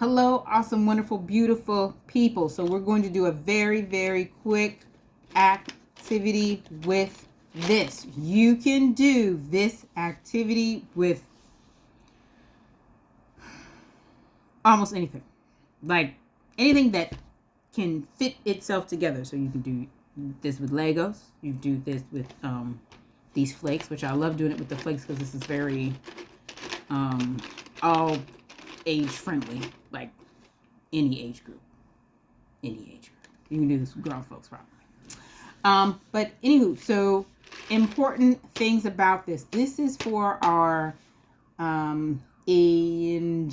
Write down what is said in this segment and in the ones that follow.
Hello, awesome, wonderful, beautiful people. So we're going to do a very, very quick activity with this. You can do this activity with almost anything. Like anything that can fit itself together. So you can do this with Legos. You do this with these flakes, which I love doing it with the flakes because this is very all age friendly, like any age group. You can do this with grown folks probably. But anywho, so important things about this. This is for our engineering,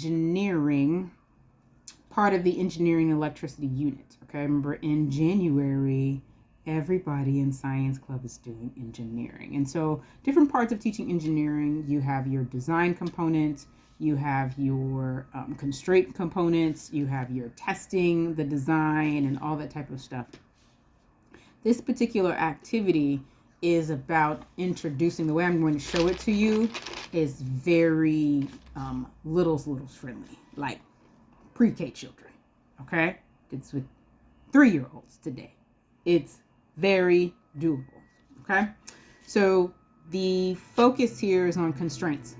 part of the engineering electricity unit. Okay, remember in January, everybody in science club is doing engineering. And so different parts of teaching engineering, you have your design components, you have your constraint components, you have your testing, the design, and all that type of stuff. This particular activity is about introducing, the way I'm going to show it to you is very littles friendly, like pre-K children, okay? It's with 3-year-olds today. It's very doable, okay? So the focus here is on constraints.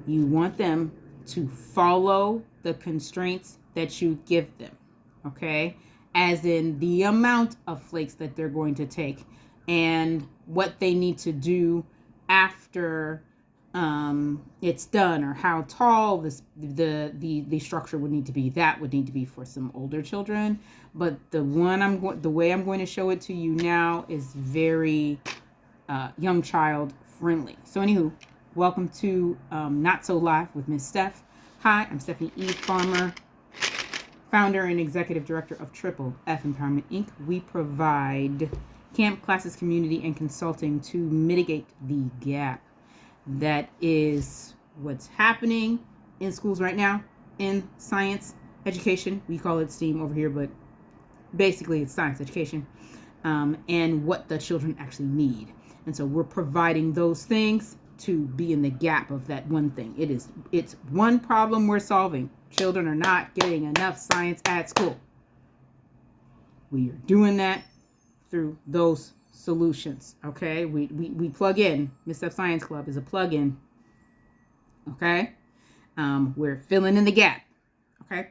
You want them to follow the constraints that you give them, okay? As in the amount of flakes that they're going to take and what they need to do after it's done, or how tall the structure would need to be. That would need to be for some older children, but the way I'm going to show it to you now is very young child friendly. So anywho, welcome to Not So Live with Miss Steph. Hi, I'm Stephanie E. Farmer, founder and executive director of Triple F Empowerment Inc. We provide camp, classes, community, and consulting to mitigate the gap that is what's happening in schools right now in science education. We call it STEAM over here, but basically it's science education, and what the children actually need. And so we're providing those things to be in the gap of that one thing. It's one problem we're solving. Children are not getting enough science at school. We are doing that through those solutions, okay? We plug in. Miss Steph Science Club is a plug-in, okay? We're filling in the gap, okay?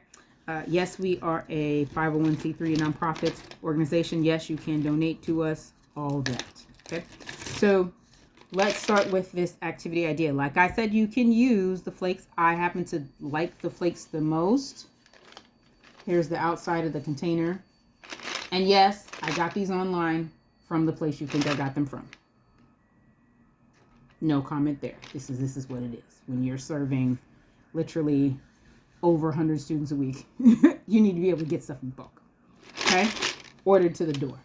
Yes, we are a 501c3 nonprofit organization. Yes, you can donate to us, all that, okay? So let's start with this activity idea. Like I said, you can use the flakes. I happen to like the flakes the most. Here's the outside of the container. And yes, I got these online from the place you think I got them from. No comment there. This is what it is. When you're serving literally over 100 students a week, you need to be able to get stuff in bulk. Okay? Ordered to the door.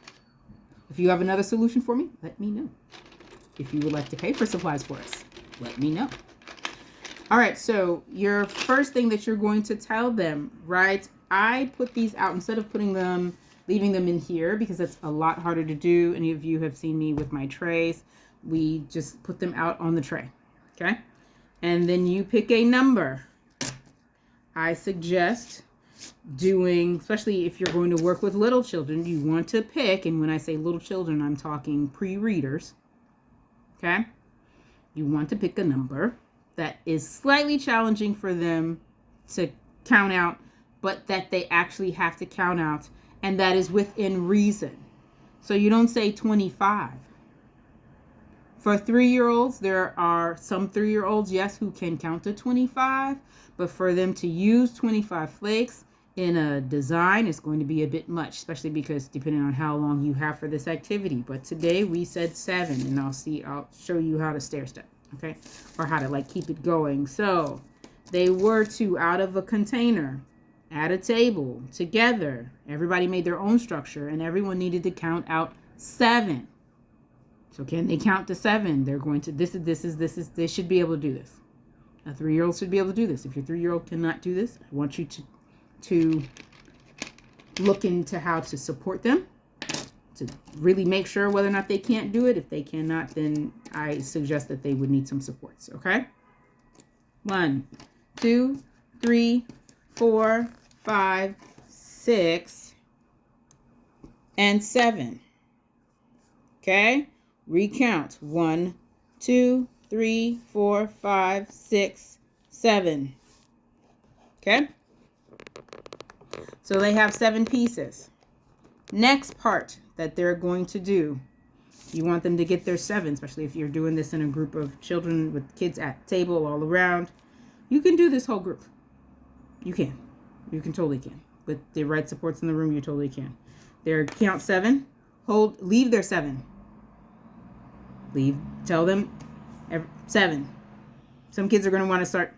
If you have another solution for me, let me know. If you would like to pay for supplies for us, let me know. All right, so your first thing that you're going to tell them, right? I put these out instead of leaving them in here because it's a lot harder to do. Any of you have seen me with my trays. We just put them out on the tray, okay? And then you pick a number. I suggest doing, especially if you're going to work with little children, you want to pick, and when I say little children, I'm talking pre-readers, okay? You want to pick a number that is slightly challenging for them to count out, but that they actually have to count out, and that is within reason. So you don't say 25. For 3-year-olds, there are some 3-year-olds, yes, who can count to 25, but for them to use 25 flakes in a design is going to be a bit much, especially because depending on how long you have for this activity. But today we said 7, and I'll show you how to stair step, okay? Or how to keep it going. So they were to out of a container, at a table, together. Everybody made their own structure, and everyone needed to count out 7. So can they count to 7? They're going to, they should be able to do this. A 3-year-old should be able to do this. If your 3-year-old cannot do this, I want you to look into how to support them, to really make sure whether or not they can't do it. If they cannot, then I suggest that they would need some supports, okay? 1, 2, 3, 4, 5, 6, and 7. Okay? Recount. 1, 2, 3, 4, 5, 6, 7. Okay? So they have 7 pieces. Next part that they're going to do, you want them to get their 7, especially if you're doing this in a group of children with kids at the table all around. You can do this whole group. You can. You totally can. With the right supports in the room, you totally can. Their count 7. Leave their 7. Tell them 7. Some kids are going to want to start.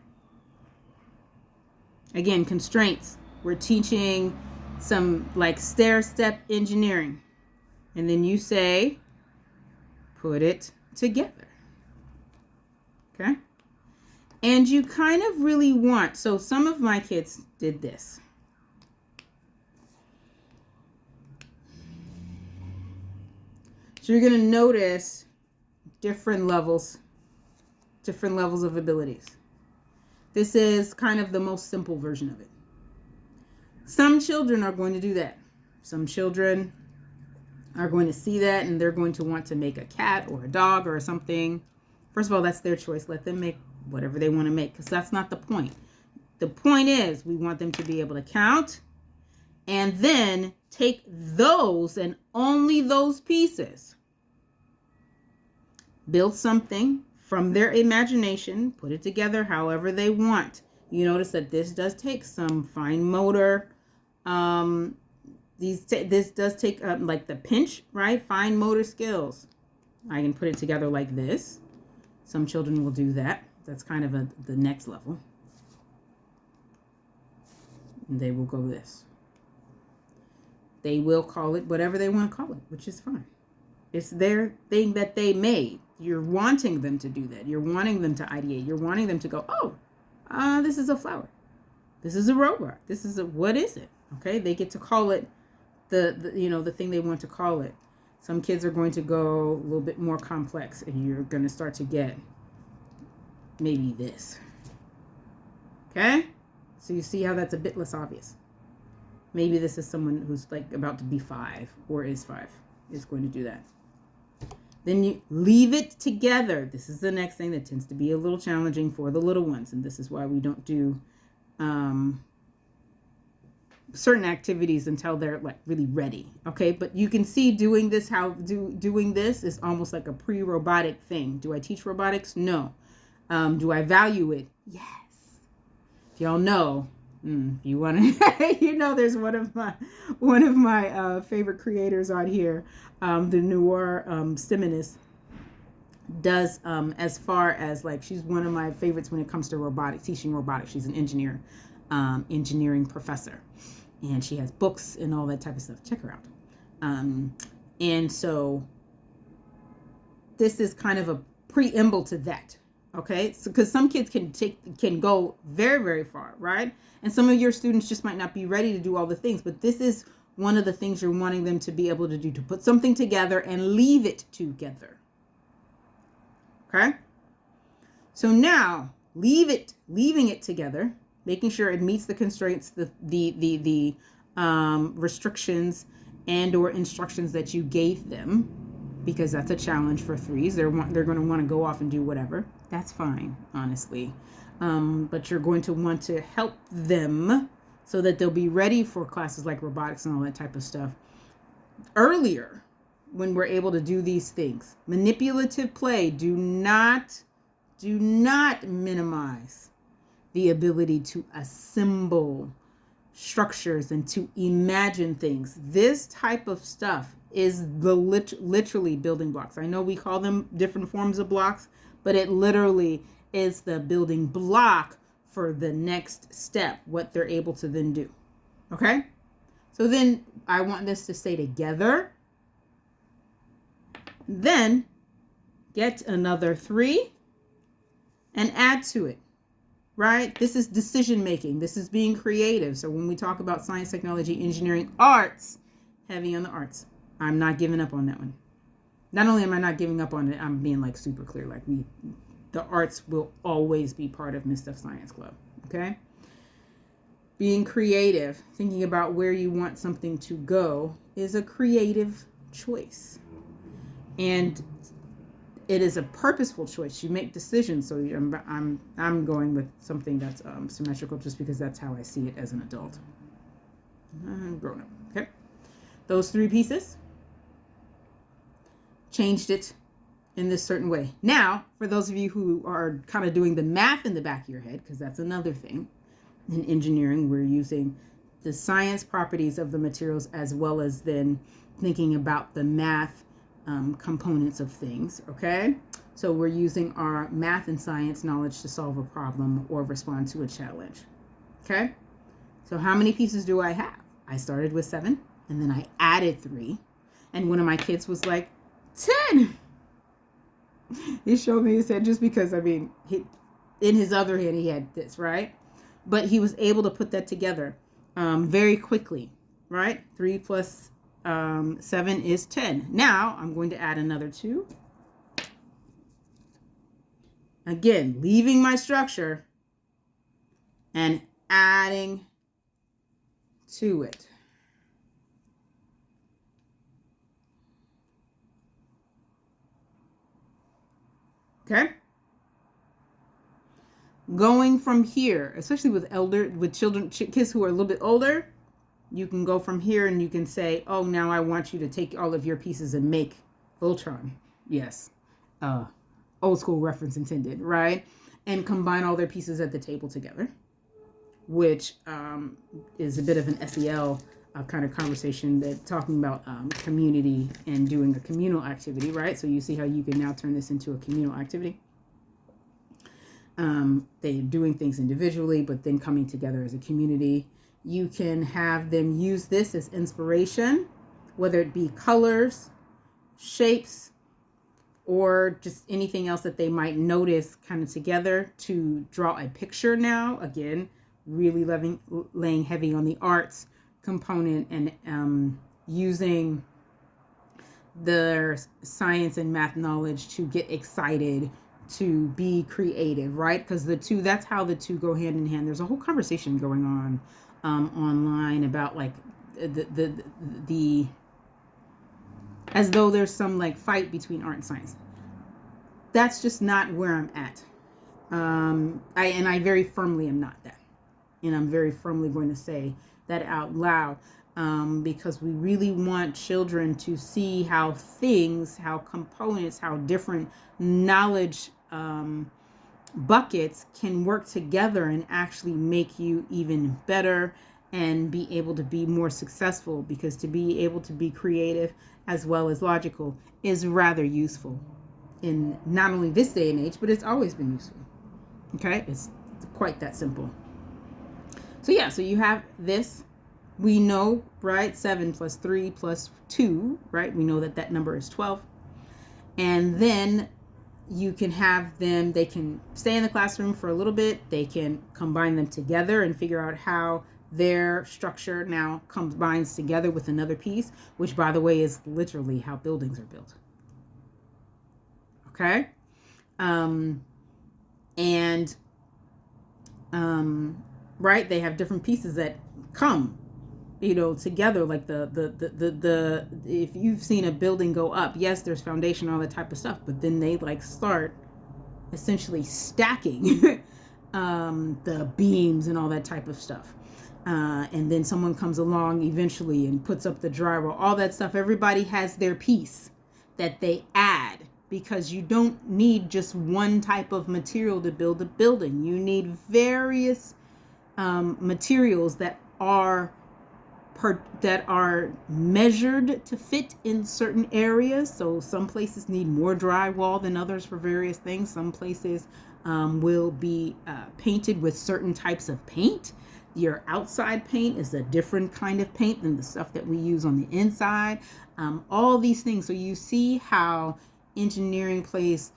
Again, constraints. We're teaching some like stair-step engineering. And then you say, put it together. Okay? And you kind of really want, so some of my kids did this. So you're going to notice different levels of abilities. This is kind of the most simple version of it. Some children are going to do that. Some children are going to see that and they're going to want to make a cat or a dog or something. First of all, that's their choice. Let them make whatever they want to make, because that's not the point. The point is we want them to be able to count and then take those and only those pieces, build something from their imagination, put it together however they want. You notice that this does take some fine motor. This does take like the pinch, right? Fine motor skills. I can put it together like this. Some children will do that. That's kind of the next level. And they will go this. They will call it whatever they want to call it, which is fine. It's their thing that they made. You're wanting them to do that. You're wanting them to ideate. You're wanting them to go, oh, this is a flower. This is a robot. This is what is it? Okay, they get to call it the thing they want to call it. Some kids are going to go a little bit more complex, and you're going to start to get maybe this. Okay, so you see how that's a bit less obvious. Maybe this is someone who's like about to be 5 or is 5 is going to do that. Then you leave it together. This is the next thing that tends to be a little challenging for the little ones, and this is why we don't do certain activities until they're like really ready. Okay, but you can see doing this doing this is almost like a pre-robotic thing. Do I teach robotics? No. Do I value it? Yes. If y'all know, you want to, there's one of my favorite creators on here, the Noir Simonist, does as far as like, she's one of my favorites when it comes to robotics, teaching robotics. She's an engineering professor, and she has books and all that type of stuff. Check her out. And so this is kind of a preamble to that. Okay, so because some kids can go very, very far, right? And some of your students just might not be ready to do all the things, but this is one of the things you're wanting them to be able to do, to put something together and leave it together. Okay, so now leaving it together, making sure it meets the constraints, the restrictions and or instructions that you gave them, because that's a challenge for 3s. They're going to want to go off and do whatever. That's fine, honestly. But you're going to want to help them so that they'll be ready for classes like robotics and all that type of stuff earlier, when we're able to do these things. Manipulative play. Do not minimize the ability to assemble structures and to imagine things. This type of stuff is the literally building blocks. I know we call them different forms of blocks, but it literally is the building block for the next step, what they're able to then do. Okay? So then I want this to stay together. Then get another 3 and add to it. Right? This is decision making. This is being creative. So when we talk about science, technology, engineering, arts, heavy on the arts. I'm not giving up on that one. Not only am I not giving up on it, I'm being like super clear. Like the arts will always be part of Miss Steph Science Club. Okay? being creative, thinking about where you want something to go is a creative choice. And it is a purposeful choice. You make decisions. So I'm going with something that's symmetrical just because that's how I see it as an adult. I'm grown up. Okay. Those 3 pieces changed it in this certain way. Now, for those of you who are kind of doing the math in the back of your head, because that's another thing. In engineering, we're using the science properties of the materials as well as then thinking about the math components of things, okay? So we're using our math and science knowledge to solve a problem or respond to a challenge, okay? So how many pieces do I have? I started with 7, and then I added 3, and one of my kids was like, 10! He showed me his head just because, in his other hand, he had this, right? But he was able to put that together very quickly, right? 3 plus 7 is 10. Now I'm going to add another 2. Again, leaving my structure and adding to it. Okay? Going from here, especially with children, kids who are a little bit older, you can go from here and you can say, oh, now I want you to take all of your pieces and make Voltron. Yes. Old school reference intended, right? And combine all their pieces at the table together, which is a bit of an SEL kind of conversation that talking about community and doing a communal activity, right? So you see how you can now turn this into a communal activity. They're doing things individually, but then coming together as a community. You can have them use this as inspiration, whether it be colors, shapes, or just anything else that they might notice kind of together to draw a picture now. Again, really laying heavy on the arts component and using their science and math knowledge to get excited, to be creative, right? Because that's how the two go hand in hand. There's a whole conversation going on online about like the as though there's some like fight between art and science. That's just not where I'm at. I very firmly am not that. And I'm very firmly going to say that out loud because we really want children to see how things, how components, how different knowledge buckets can work together and actually make you even better and be able to be more successful, because to be able to be creative as well as logical is rather useful in not only this day and age, but it's always been useful. Okay, it's quite that simple. So yeah, so you have this. We know, right, 7 plus 3 plus 2, right? We know that number is 12. And then you can have them, they can stay in the classroom for a little bit. They can combine them together and figure out how their structure now combines together with another piece, which, by the way, is literally how buildings are built. Okay? Right, they have different pieces that come, together, like the if you've seen a building go up, yes, there's foundation, all that type of stuff, but then they like start essentially stacking the beams and all that type of stuff. And then someone comes along eventually and puts up the drywall, all that stuff. Everybody has their piece that they add, because you don't need just one type of material to build a building. You need various materials that are measured to fit in certain areas. So some places need more drywall than others for various things. Some places will be painted with certain types of paint. Your outside paint is a different kind of paint than the stuff that we use on the inside. All these things. So you see how engineering plays,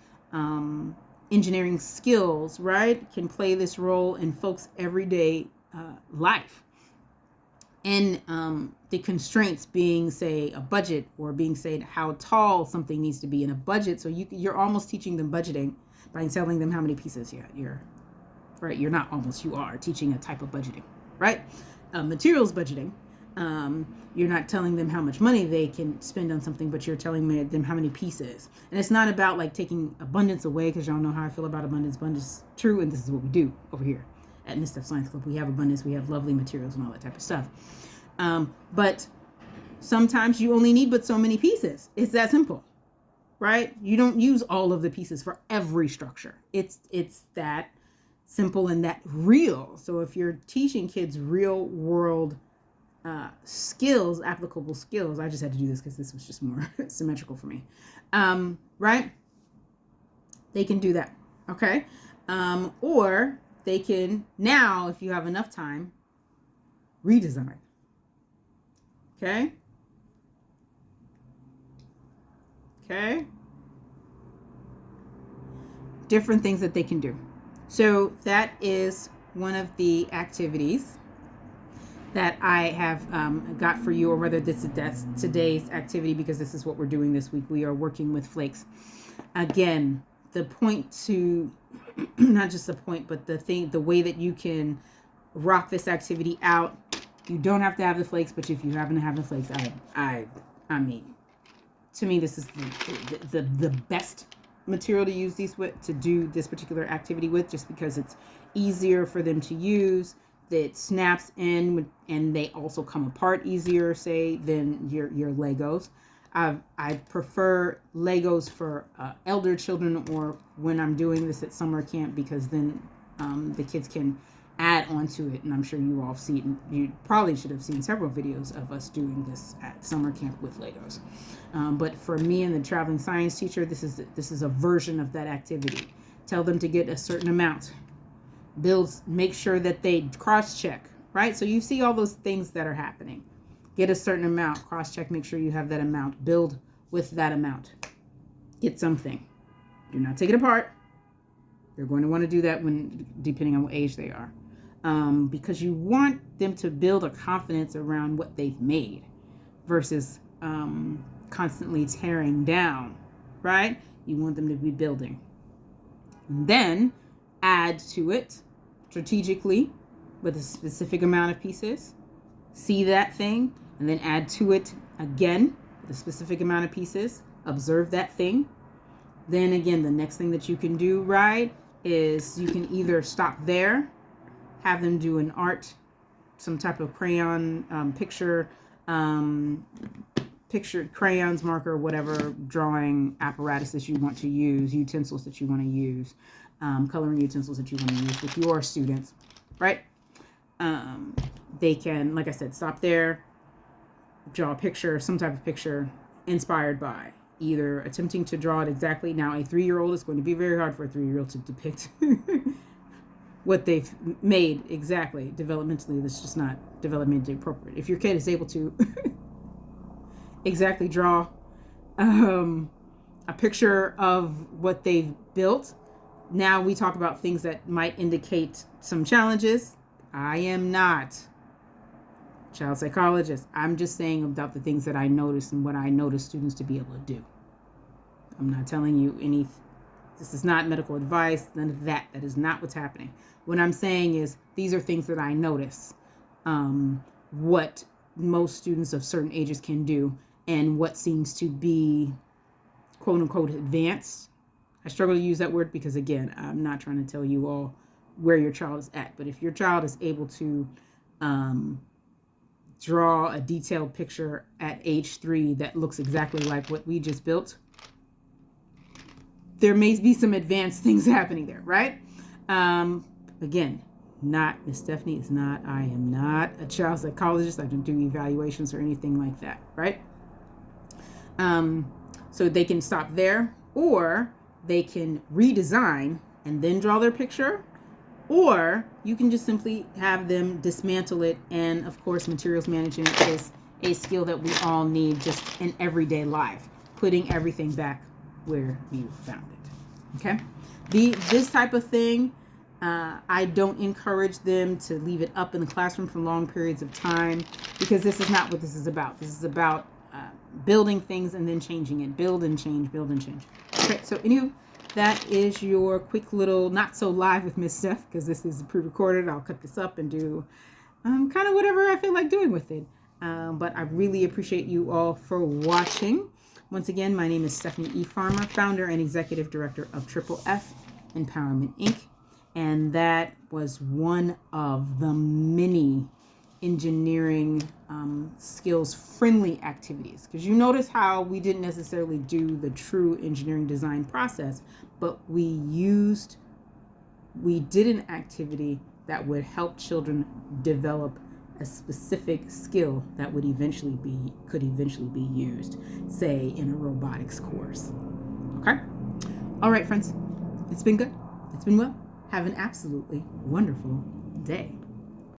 engineering skills, right, can play this role in folks' everyday life. And the constraints being, say, a budget, or being, say, how tall something needs to be in a budget. So you're almost teaching them budgeting by telling them how many pieces you're right. You're not almost, you are teaching a type of budgeting. right? Materials budgeting. You're not telling them how much money they can spend on something, but you're telling them how many pieces. And it's not about like taking abundance away, because y'all know how I feel about abundance. Abundance is true, and this is what we do over here at Miss Steph Science Club. We have abundance, we have lovely materials and all that type of stuff. But sometimes you only need but so many pieces. It's that simple, right? You don't use all of the pieces for every structure. It's that simple and that real. So if you're teaching kids real world skills, applicable skills, I just had to do this because this was just more symmetrical for me, right? They can do that, okay? Or they can now, if you have enough time, redesign, okay? Okay? Different things that they can do. So that is one of the activities that I have got for you, or whether that's today's activity, because this is what we're doing this week. We are working with flakes. Again, the point to, not just the point, but the way that you can rock this activity out, you don't have to have the flakes, but if you happen to have the flakes, I mean, to me, this is the best material to use these with, to do this particular activity with, just because it's easier for them to use. That snaps in, and they also come apart easier, say, than your Legos. I prefer Legos for elder children, or when I'm doing this at summer camp, because then the kids can add onto it. And I'm sure you all see it. You probably should have seen several videos of us doing this at summer camp with Legos. But for me and the traveling science teacher, this is a version of that activity. Tell them to get a certain amount. Make sure that they cross-check, right? So you see all those things that are happening. Get a certain amount, cross-check, make sure you have that amount, build with that amount. Get something. Do not take it apart. You're going to want to do that depending on what age they are. Because you want them to build a confidence around what they've made versus constantly tearing down, right? You want them to be building. And then add to it strategically with a specific amount of pieces. See that thing, and then add to it again with a specific amount of pieces. Observe that thing. Then again, the next thing that you can do, right, is you can either stop there, have them do an art, some type of crayon picture, crayons, marker, whatever drawing apparatus that you want to use, utensils that you want to use, coloring utensils that you want to use with your students, right? They can, like I said, stop there, draw a picture, some type of picture inspired by, either attempting to draw it exactly. Now, a 3-year-old, is going to be very hard for a 3-year-old to depict what they've made exactly developmentally. That's just not developmentally appropriate. If your kid is able to exactly draw a picture of what they've built, now we talk about things that might indicate some challenges. I am not a child psychologist. I'm just saying about the things that I notice and what I notice students to be able to do. I'm not telling you this is not medical advice, none of that. That is not what's happening. What I'm saying is these are things that I notice, what most students of certain ages can do, and what seems to be quote unquote advanced. I struggle to use that word because, again, I'm not trying to tell you all where your child is at. But if your child is able to draw a detailed picture at age 3 that looks exactly like what we just built, there may be some advanced things happening there, right? Again, Miss Stephanie is not, I am not a child psychologist. I don't do evaluations or anything like that, right? So they can stop there, or they can redesign and then draw their picture, or you can just simply have them dismantle it. And of course, materials management is a skill that we all need just in everyday life, putting everything back where you found it. Okay? This type of thing, I don't encourage them to leave it up in the classroom for long periods of time, because this is not what this is about. This is about building things and then changing it. Build and change, build and change. Okay, so anyway, that is your quick little, not so live with Miss Steph, because this is pre-recorded. I'll cut this up and do kind of whatever I feel like doing with it. But I really appreciate you all for watching. Once again, my name is Stephanie E. Farmer, founder and executive director of Triple F Empowerment Inc. And that was one of the many engineering skills friendly activities, because you notice how we didn't necessarily do the true engineering design process, but we did an activity that would help children develop a specific skill that could eventually be used, say in a robotics course. Okay? All right, friends. It's been good. It's been well. Have an absolutely wonderful day.